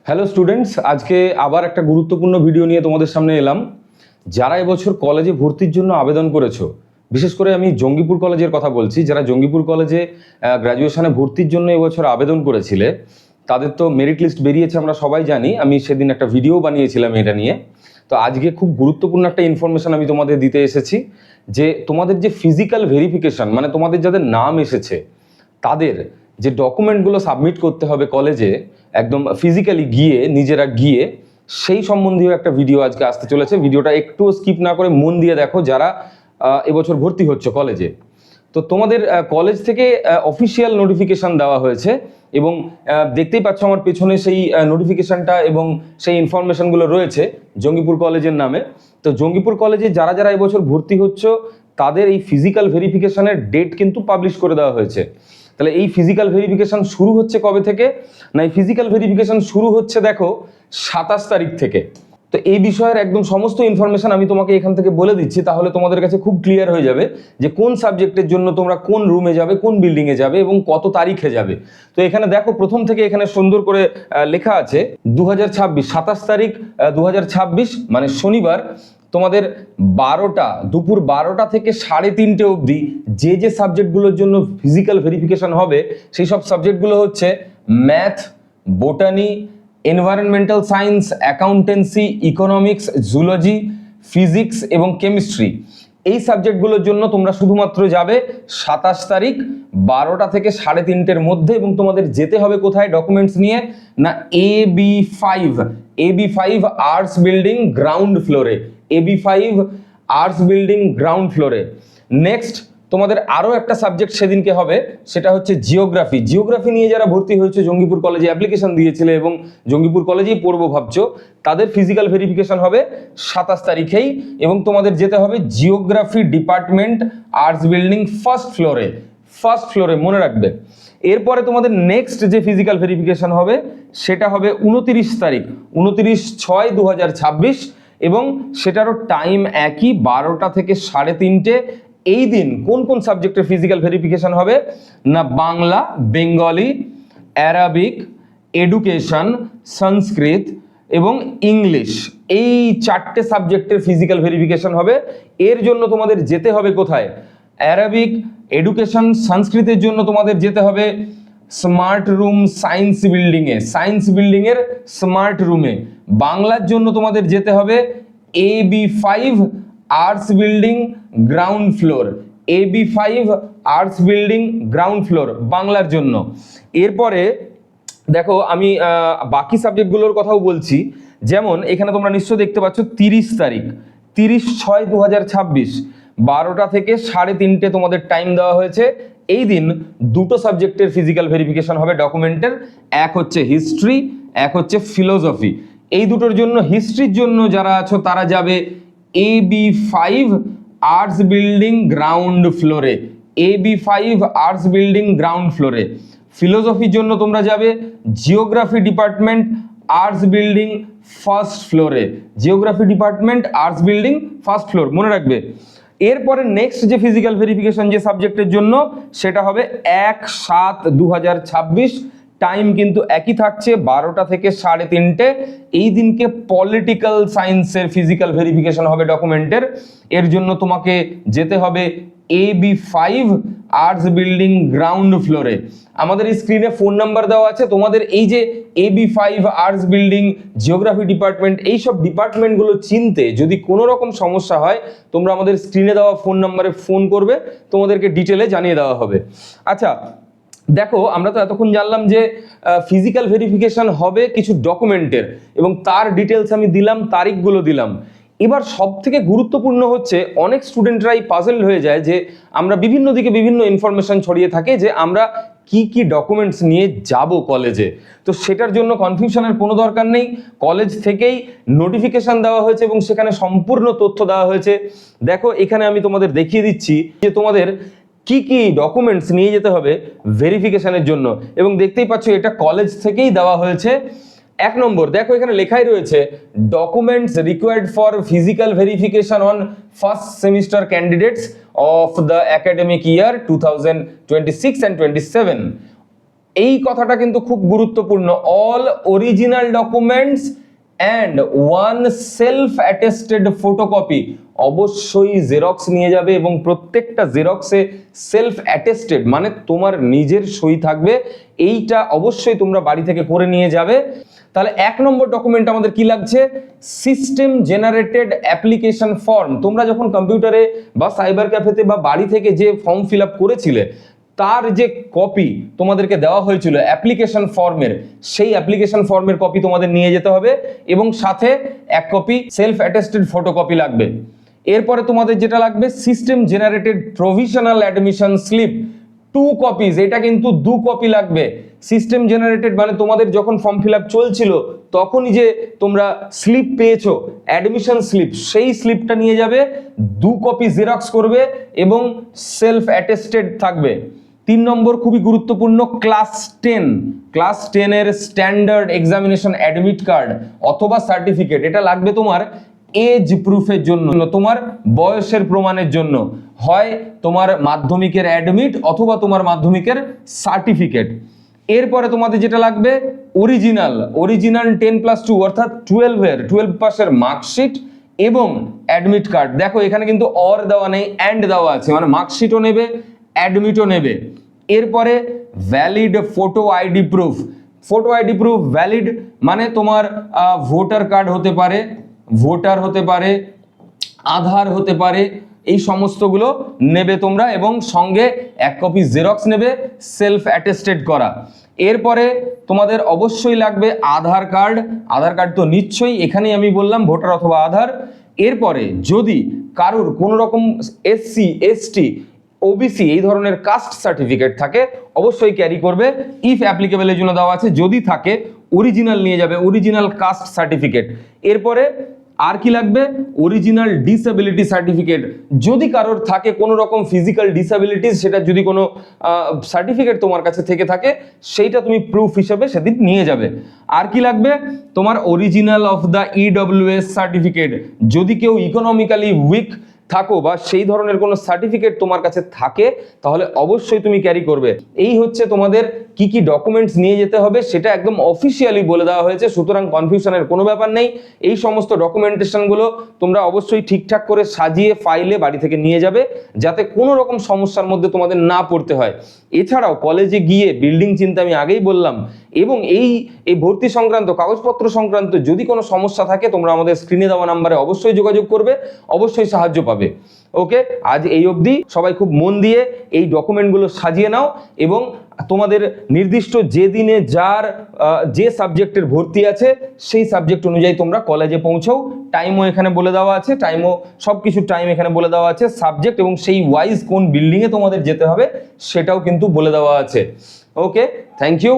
Hello students, আজকে আবার একটা গুরুত্বপূর্ণ ভিডিও নিয়ে তোমাদের সামনে এলাম। যারা এবছর কলেজে ভর্তির জন্য আবেদন করেছো, বিশেষ করে আমি জঙ্গিপুর কলেজের কথা বলছি, যারা জঙ্গিপুর কলেজে গ্র্যাজুয়েশনে ভর্তির জন্য এবছর আবেদন করেছিলে, তাদের তো মেরিট লিস্ট বেরিয়েছে আমরা সবাই জানি। আমি সেদিন একটা ভিডিও বানিয়েছিলাম এটা নিয়ে। তো আজকে খুব গুরুত্বপূর্ণ একটা ইনফরমেশন আমি তোমাদের দিতে এসেছি যে তোমাদের যে ফিজিক্যাল ভেরিফিকেশন, মানে তোমাদের যাদের নাম এসেছে তাদের যে ডকুমেন্টগুলো সাবমিট করতে হবে কলেজে, একদম ফিজিক্যালি গিয়ে, নিজেরা গিয়ে, সেই সম্বন্ধীয় একটা ভিডিও আজকে আসতে চলেছে। ভিডিওটা একটু স্কিপ না করে মন দিয়ে দেখো যারা এবছর ভর্তি হচ্ছে কলেজে। তো তোমাদের কলেজ থেকে অফিসিয়াল নোটিফিকেশান দেওয়া হয়েছে এবং দেখতেই পাচ্ছ আমার পেছনে সেই নোটিফিকেশানটা এবং সেই ইনফরমেশনগুলো রয়েছে জঙ্গিপুর কলেজের নামে। তো জঙ্গিপুর কলেজে যারা যারা এবছর ভর্তি হচ্ছে তাদের এই ফিজিক্যাল ভেরিফিকেশানের ডেট কিন্তু পাবলিশ করে দেওয়া হয়েছে। তাহলে এই ফিজিক্যাল ভেরিফিকেশান শুরু হচ্ছে কবে থেকে? না, এই ফিজিক্যাল ভেরিফিকেশান শুরু হচ্ছে দেখো 27 তারিখ থেকে। তো এই বিষয়ের একদম সমস্ত ইনফরমেশন আমি তোমাকে এখান থেকে বলে দিচ্ছি, তাহলে তোমাদের কাছে খুব ক্লিয়ার হয়ে যাবে যে কোন সাবজেক্টের জন্য তোমরা কোন রুমে যাবে, কোন বিল্ডিংয়ে যাবে এবং কত তারিখে যাবে। তো এখানে দেখো প্রথম থেকে এখানে সুন্দর করে লেখা আছে 2026 27 তারিখ 2026 মানে শনিবার তোমাদের দুপুর 12টা থেকে 3:30 অবধি যে যে সাবজেক্টগুলোর জন্য ফিজিক্যাল ভেরিফিকেশন হবে সেই সব সাবজেক্টগুলো হচ্ছে math, botany, environmental science, accountancy, economics, zoology, physics এবং কেমিস্ট্রি। এই সাবজেক্টগুলোর জন্য তোমরা শুধুমাত্র যাবে 27 তারিখ 12টা থেকে 3:30-র মধ্যে। এবং তোমাদের যেতে হবে কোথায় ডকুমেন্টস নিয়ে? না, AB5 আর্টস বিল্ডিং গ্রাউন্ড ফ্লোরে, AB5 আর্টস বিল্ডিং গ্রাউন্ড ফ্লোরে। নেক্সট তোমাদের আরও একটা সাবজেক্ট সেদিনকে হবে, সেটা হচ্ছে জিওগ্রাফি নিয়ে যারা ভর্তি হয়েছে জঙ্গিপুর কলেজে অ্যাপ্লিকেশন দিয়েছিলে এবং জঙ্গিপুর কলেজেই পড়বো ভাবছো, তাদের ফিজিক্যাল ভেরিফিকেশন হবে 27 তারিখেই এবং তোমাদের যেতে হবে geography department arts building first ফ্লোরে, মনে রাখবে। এরপরে তোমাদের নেক্সট যে ফিজিক্যাল ভেরিফিকেশন হবে সেটা হবে 29 তারিখ 29/6/2026 এবং সেটারও টাইম একই, 12টা থেকে 3:30। এই দিন কোন কোন সাবজেক্টের ফিজিক্যাল ভেরিফিকেশন হবে? না, বাংলা, বেঙ্গলি, অ্যারাবিক, এডুকেশন, সংস্কৃত এবং ইংলিশ, এই 4টে সাবজেক্টের ফিজিক্যাল ভেরিফিকেশন হবে। এর জন্য তোমাদের যেতে হবে কোথায়? অ্যারাবিক, এডুকেশন, সংস্কৃতের জন্য তোমাদের যেতে হবে স্মার্ট রুম সায়েন্স বিল্ডিংয়ের স্মার্ট রুমে। বাংলার জন্য তোমাদের যেতে হবে AB5 arts building ground floor, বাংলার জন্য। এরপরে দেখো আমি বাকি সাবজেক্টগুলোর কথাও বলছি। যেমন এখানে তোমরা নিশ্চয় দেখতে পাচ্ছ 30 তারিখ 30/6/2026 12টা থেকে 3:30 তোমাদের টাইম দেওয়া হয়েছে। এই দিন দুটো সাবজেক্টের ফিজিক্যাল ভেরিফিকেশন হবে ডকুমেন্টের, এক হচ্ছে হিস্ট্রি, এক হচ্ছে ফিলোসফি। এই দুটোর জন্য, হিস্ট্রির জন্য যারা আছো তারা যাবে AB5 আর্টস বিল্ডিং গ্রাউন্ড ফ্লোরে, ফিলোসফির জন্য তোমরা যাবে geography department arts building first floor, মনে রাখবে। এরপরে নেক্সট যে ফিজিক্যাল ভেরিফিকেশন যে সাবজেক্টের জন্য সেটা হবে 1/7/2026, টাইম কিন্তু একই থাকছে, 12টা থেকে 3:30। এই দিনকে পলিটিক্যাল সায়েন্সের ফিজিক্যাল ভেরিফিকেশন হবে ডকুমেন্টের। এর জন্য তোমাকে যেতে হবে AB5 আর্টস বিল্ডিং গ্রাউন্ড ফ্লোরে। আমাদের এই স্ক্রিনে ফোন নাম্বার দেওয়া আছে, তোমাদের এই যে AB5 arts building, geography department, এইসব ডিপার্টমেন্টগুলো চিনতে যদি কোনো রকম সমস্যা হয় তোমরা আমাদের স্ক্রিনে দেওয়া ফোন নাম্বারে ফোন করবে, তোমাদেরকে ডিটেলে জানিয়ে দেওয়া হবে। আচ্ছা দেখো, আমরা তো এতক্ষণ জানলাম যে ফিজিক্যাল ভেরিফিকেশন হবে কিছু ডকুমেন্টের এবং তার ডিটেলস আমি দিলাম, তারিখগুলো দিলাম। এবার সব থেকে গুরুত্বপূর্ণ হচ্ছে, অনেক স্টুডেন্টরাই পাজলড হয়ে যায় যে আমরা বিভিন্ন দিকে বিভিন্ন ইনফরমেশন ছড়িয়ে থাকে যে আমরা কি কি ডকুমেন্টস নিয়ে যাব কলেজে। তো সেটার জন্য কনফিউশনের কোনো দরকার নেই, কলেজ থেকেই নোটিফিকেশন দেওয়া হয়েছে এবং সেখানে সম্পূর্ণ তথ্য দেওয়া হয়েছে। দেখো এখানে আমি তোমাদের দেখিয়ে দিচ্ছি যে তোমাদের কি কি ডকুমেন্টস নিয়ে যেতে হবে ভেরিফিকেশনের জন্য, এবং দেখতেই পাচ্ছ এটা কলেজ থেকেই দেওয়া হয়েছে। 1 নম্বর দেখো এখানে লেখাই রয়েছে documents required for physical verification on first semester candidates of the academic year 2026 and 27। এই কথাটা কিন্তু খুব গুরুত্বপূর্ণ। All original documents and one self attested photocopy, অবশ্যই জেরক্স নিয়ে যাবে এবং প্রত্যেকটা জেরক্সে সেলফ অ্যাটেস্টেড মানে তোমার নিজের সই থাকবে, এইটা অবশ্যই তোমরা বাড়ি থেকে করে নিয়ে যাবে। তাহলে 1 নম্বর ডকুমেন্ট আমাদের কি লাগছে? System generated application form. তোমরা যখন কম্পিউটারে বা সাইবার ক্যাফেতে বা বাড়ি থেকে যে ফর্ম ফিল আপ করেছিলে তার যে কপি তোমাদেরকে দেওয়া হয়েছিল অ্যাপ্লিকেশন ফর্মের, সেই অ্যাপ্লিকেশন ফর্মের কপি তোমাদের নিয়ে যেতে হবে এবং সাথে 1 কপি সেলফ অ্যাটেস্টেড ফটোকপি লাগবে। এরপরে তোমাদের যেটা লাগবে system generated provisional admission slip 2 copies, এটা কিন্তু 2 কপি লাগবে। সিস্টেম জেনারেটেড মানে তোমাদের যখন ফর্ম ফিল আপ চলছিল তখনই যে তোমরা স্লিপ পেয়েছো অ্যাডমিশন স্লিপ, সেই স্লিপটা নিয়ে যাবে, 2 কপি জেরক্স করবে এবং সেলফ অ্যাটেস্টেড থাকবে। 3 নম্বর খুবই গুরুত্বপূর্ণ, ক্লাস 10 এর স্ট্যান্ডার্ড এক্সামিনেশন অ্যাডমিট কার্ড অথবা সার্টিফিকেট, এটা লাগবে তোমার এজ প্রুফের জন্য, তোমার বয়সের প্রমাণের জন্য, হয় তোমার মাধ্যমিকের অ্যাডমিট অথবা তোমার মাধ্যমিকের সার্টিফিকেট। এরপরে তোমাদের যেটা লাগবে অরিজিনাল 10+2 অর্থাৎ 12 পাসের মার্কশিট এবং অ্যাডমিট কার্ড। দেখো এখানে কিন্তু অর দেওয়া নেই, অ্যান্ড দেওয়া আছে, মানে মার্কশিটও নেবে অ্যাডমিটও নেবে। এরপরে valid photo ID proof, valid মানে তোমার ভোটার কার্ড হতে পারে, ভোটার হতে পারে, আধার হতে পারে, এই সমস্তগুলো নেবে তোমরা এবং সঙ্গে 1 কপি জেরক্স নেবে সেলফ অ্যাটেস্টেড করা। এরপরে তোমাদের অবশ্যই লাগবে আধার কার্ড তো নিশ্চয়ই, এখানেই আমি বললাম ভোটার অথবা আধার। এরপরে যদি কারুর কোনো রকম SC ST OBC এই ধরনের কাস্ট সার্টিফিকেট থাকে অবশ্যই ক্যারি করবে, ইফ অ্যাপ্লিকেবল এর জন্য দেওয়া আছে, যদি থাকে অরিজিনাল নিয়ে যাবে, অরিজিনাল কাস্ট সার্টিফিকেট। এরপরে আর কি লাগবে? অরিজিনাল ডিসএবিলিটি সার্টিফিকেট, যদি কারোর থাকে কোনো রকম ফিজিক্যাল ডিসএবিলিটিস, সেটা যদি কোনো সার্টিফিকেট তোমার কাছে থেকে থাকে সেইটা তুমি প্রুফ হিসেবে সেদিন নিয়ে যাবে। আর কি লাগবে? তোমার original of the EWS certificate, যদি কেউ ইকোনমিক্যালি উইক থাকো বা সেই ধরনের কোনো সার্টিফিকেট তোমার কাছে থাকে তাহলে অবশ্যই তুমি ক্যারি করবে। এই হচ্ছে তোমাদের কি কি ডকুমেন্টস নিয়ে যেতে হবে, সেটা একদম অফিসিয়ালি বলে দেওয়া হয়েছে, সুতরাং কনফিউশনের কোনো ব্যাপার নেই। এই সমস্ত ডকুমেন্টেশনগুলো তোমরা অবশ্যই ঠিকঠাক করে সাজিয়ে ফাইলে বাড়ি থেকে নিয়ে যাবে যাতে কোনো রকম সমস্যার মধ্যে তোমাদের না পড়তে হয়। এছাড়াও কলেজে গিয়ে বিল্ডিং চিনতে আমি আগেই বললাম, এবং এই ভর্তি সংক্রান্ত কাগজপত্র সংক্রান্ত যদি কোনো সমস্যা থাকে তোমরা আমাদের স্ক্রিনে দেওয়া নাম্বারে অবশ্যই যোগাযোগ করবে, অবশ্যই সাহায্য পাবে। ওকে, আজ এই অবধি। সবাই খুব মন দিয়ে এই ডকুমেন্টগুলো সাজিয়ে নাও এবং তোমাদের নির্দিষ্ট যে দিনে যার যে সাবজেক্টের ভর্তি আছে সেই সাবজেক্ট অনুযায়ী তোমরা কলেজে পৌঁছাও। টাইমও এখানে বলে দেওয়া আছে, সবকিছু টাইম এখানে বলে দেওয়া আছে, সাবজেক্ট এবং সেই ওয়াইজ কোন বিল্ডিংয়ে তোমাদের যেতে হবে সেটাও কিন্তু বলে দেওয়া আছে। ওকে, থ্যাংক ইউ।